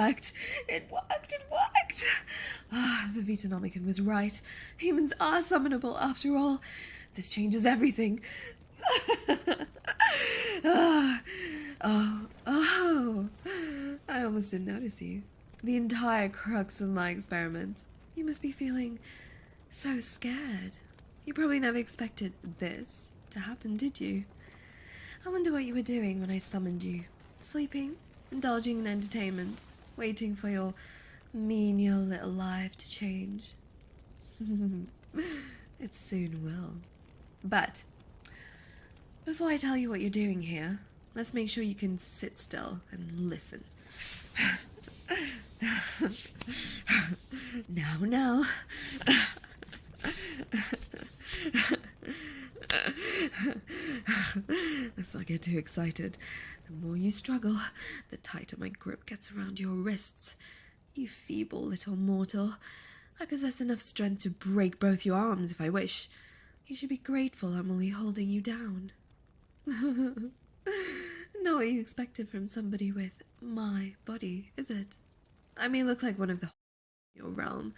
worked! It worked! It worked! Ah, the 𝙁𝙀𝙇 was right. Humans are summonable after all. This changes everything. Oh, I almost didn't notice you. The entire crux of my experiment. You must be feeling so scared. You probably never expected this to happen, did you? I wonder what you were doing when I summoned you. Sleeping, indulging in entertainment, waiting for your menial little life to change. It soon will. But before I tell you what you're doing here, let's make sure you can sit still and listen. Now. Let's not get too excited. The more you struggle, the tighter my grip gets around your wrists. You feeble little mortal. I possess enough strength to break both your arms if I wish. You should be grateful I'm only holding you down. Not what you expected from somebody with my body, is it? I may look like one of the in your realm,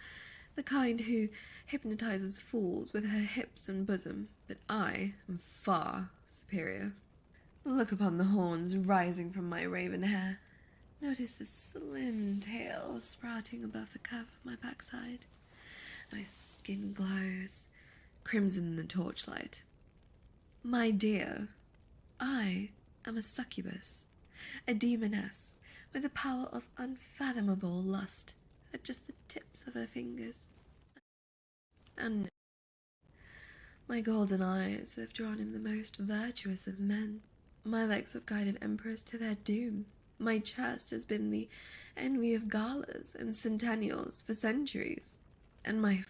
the kind who hypnotizes fools with her hips and bosom, but I am far superior. Look upon the horns rising from my raven hair. Notice the slim tail sprouting above the curve of my backside. My skin glows, crimson in the torchlight. My dear, I am a succubus, a demoness with the power of unfathomable lust at just the tips of her fingers. And my golden eyes have drawn in the most virtuous of men. My legs have guided emperors to their doom. My chest has been the envy of galas and centennials for centuries, and my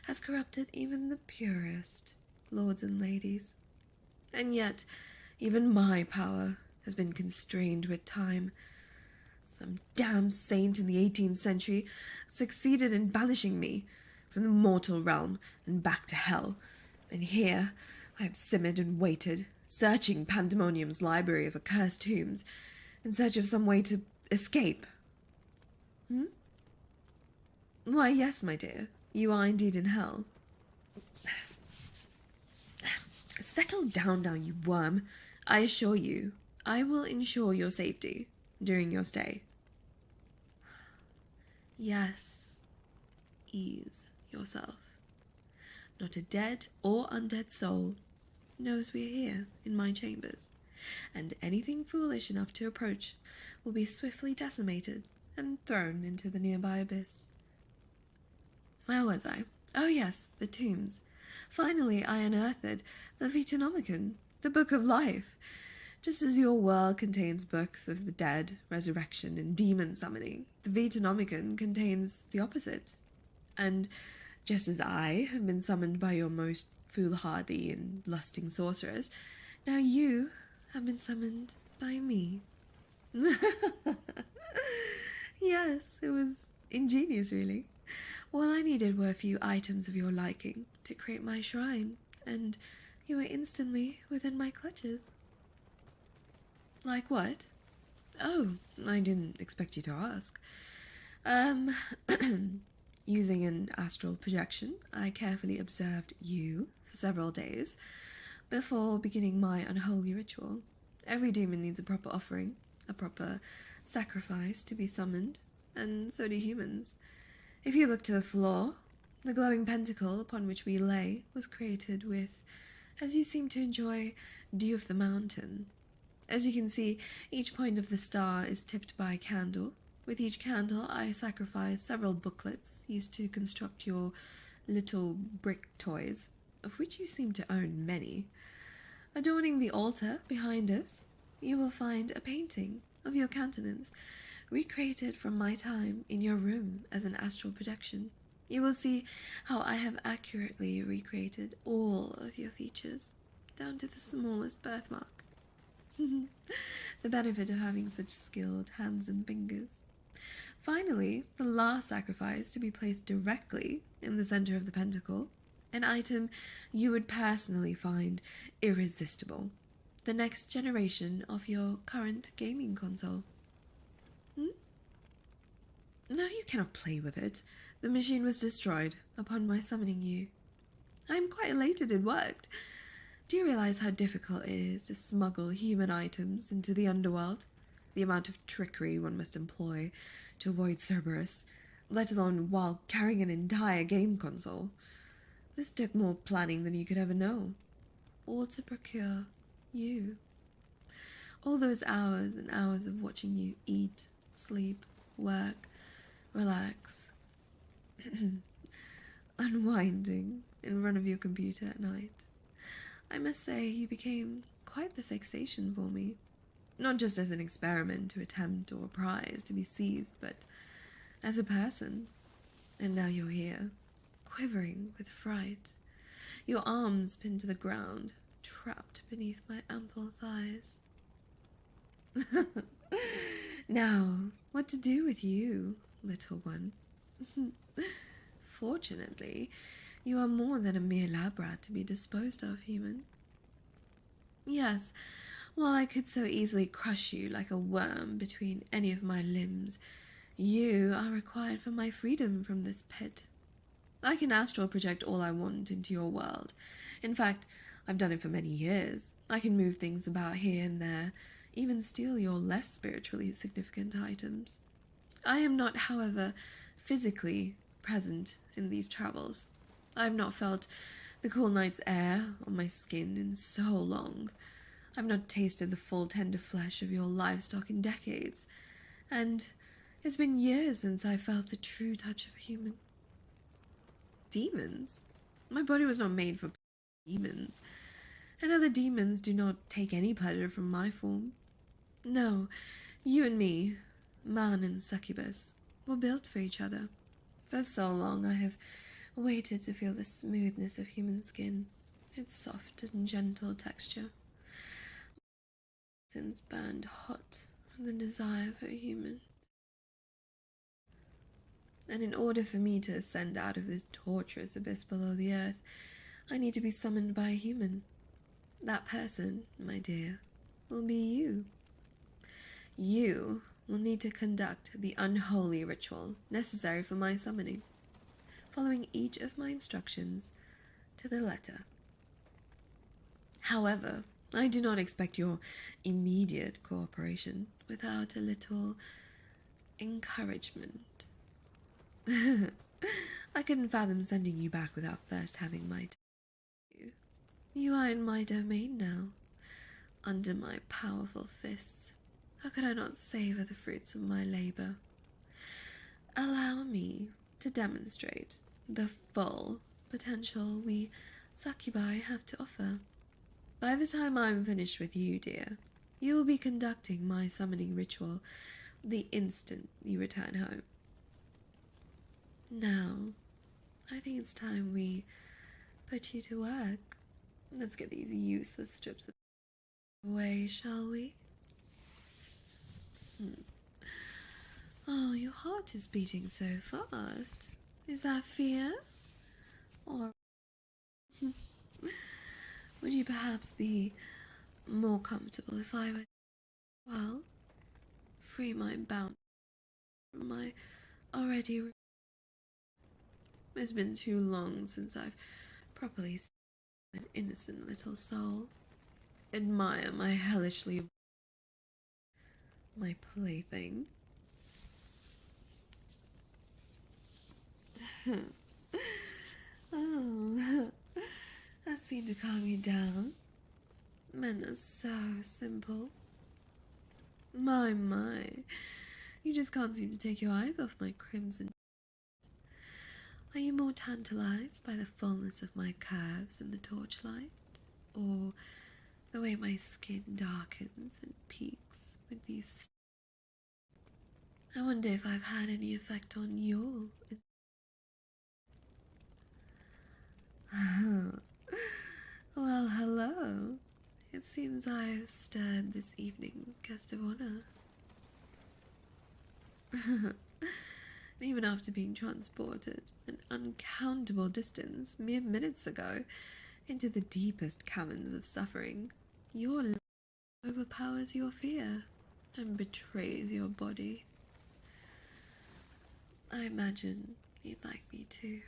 has corrupted even the purest lords and ladies. And yet, even my power has been constrained with time. Some damn saint in the 18th century succeeded in banishing me from the mortal realm and back to hell. And here I have simmered and waited, searching Pandemonium's library of accursed tombs in search of some way to escape. Why, yes, my dear, you are indeed in hell. Settle down now, you worm. I assure you, I will ensure your safety during your stay. Yes, ease yourself. Not a dead or undead soul knows we're here in my chambers, and anything foolish enough to approach will be swiftly decimated and thrown into the nearby abyss. Where was I? Oh yes, the tombs. Finally I unearthed the 𝙁𝙀𝙇, the Book of Life. Just as your world contains books of the dead, resurrection, and demon summoning, the 𝙁𝙀𝙇 contains the opposite. And just as I have been summoned by your most foolhardy and lusting sorcerers, now you have been summoned by me. Yes, it was ingenious, really. All I needed were a few items of your liking to create my shrine, and you were instantly within my clutches. Like what? Oh, I didn't expect you to ask. Using an astral projection, I carefully observed you for several days before beginning my unholy ritual. Every demon needs a proper offering, a proper sacrifice to be summoned, and so do humans. If you look to the floor, the glowing pentacle upon which we lay was created with, as you seem to enjoy, dew of the mountain. As you can see, each point of the star is tipped by a candle. With each candle, I sacrifice several booklets used to construct your little brick toys, of which you seem to own many. Adorning the altar behind us, you will find a painting of your countenance, recreated from my time in your room as an astral projection. You will see how I have accurately recreated all of your features, down to the smallest birthmark. The benefit of having such skilled hands and fingers. Finally, the last sacrifice to be placed directly in the center of the pentacle, an item you would personally find irresistible. The next generation of your current gaming console. No, you cannot play with it. The machine was destroyed upon my summoning you. I am quite elated it worked. Do you realize how difficult it is to smuggle human items into the underworld? The amount of trickery one must employ to avoid Cerberus, let alone while carrying an entire game console. This took more planning than you could ever know. All to procure you. All those hours and hours of watching you eat, sleep, work, relax, unwinding in front of your computer at night. I must say you became quite the fixation for me. Not just as an experiment to attempt or a prize to be seized, but as a person. And now you're here, quivering with fright, your arms pinned to the ground, trapped beneath my ample thighs. Now, what to do with you, little one? Fortunately, you are more than a mere lab rat to be disposed of, human. Yes, while I could so easily crush you like a worm between any of my limbs, you are required for my freedom from this pit. I can astral project all I want into your world. In fact, I've done it for many years. I can move things about here and there, even steal your less spiritually significant items. I am not, however, physically present in these travels. I have not felt the cool night's air on my skin in so long. I've not tasted the full tender flesh of your livestock in decades, and it's been years since I felt the true touch of a human. Demons? My body was not made for demons, and other demons do not take any pleasure from my form. No, you and me, man and succubus, were built for each other. For so long I have waited to feel the smoothness of human skin, its soft and gentle texture. Since burned hot from the desire for a human. And in order for me to ascend out of this torturous abyss below the earth, I need to be summoned by a human. That person, my dear, will be you. You will need to conduct the unholy ritual necessary for my summoning, following each of my instructions to the letter. However, I do not expect your immediate cooperation without a little encouragement. I couldn't fathom sending you back without first having my you. You are in my domain now, under my powerful fists. How could I not savor the fruits of my labor? Allow me to demonstrate the full potential we succubi have to offer. By the time I'm finished with you, dear, you will be conducting my summoning ritual the instant you return home. Now, I think it's time we put you to work. Let's get these useless strips of away, shall we? Oh, your heart is beating so fast. Is that fear? Or would you perhaps be more comfortable if I were, well, free my bound from my already... It's been too long since I've properly seen an innocent little soul. Admire my hellishly... my plaything. Oh, that seemed to calm you down. Men are so simple. My, you just can't seem to take your eyes off my crimson. Are you more tantalized by the fullness of my curves in the torchlight, or the way my skin darkens and peaks with these? I wonder if I've had any effect on your... Well, hello. It seems I've stirred this evening's guest of honor. Even after being transported an uncountable distance mere minutes ago into the deepest caverns of suffering, your love overpowers your fear and betrays your body. I imagine you'd like me to.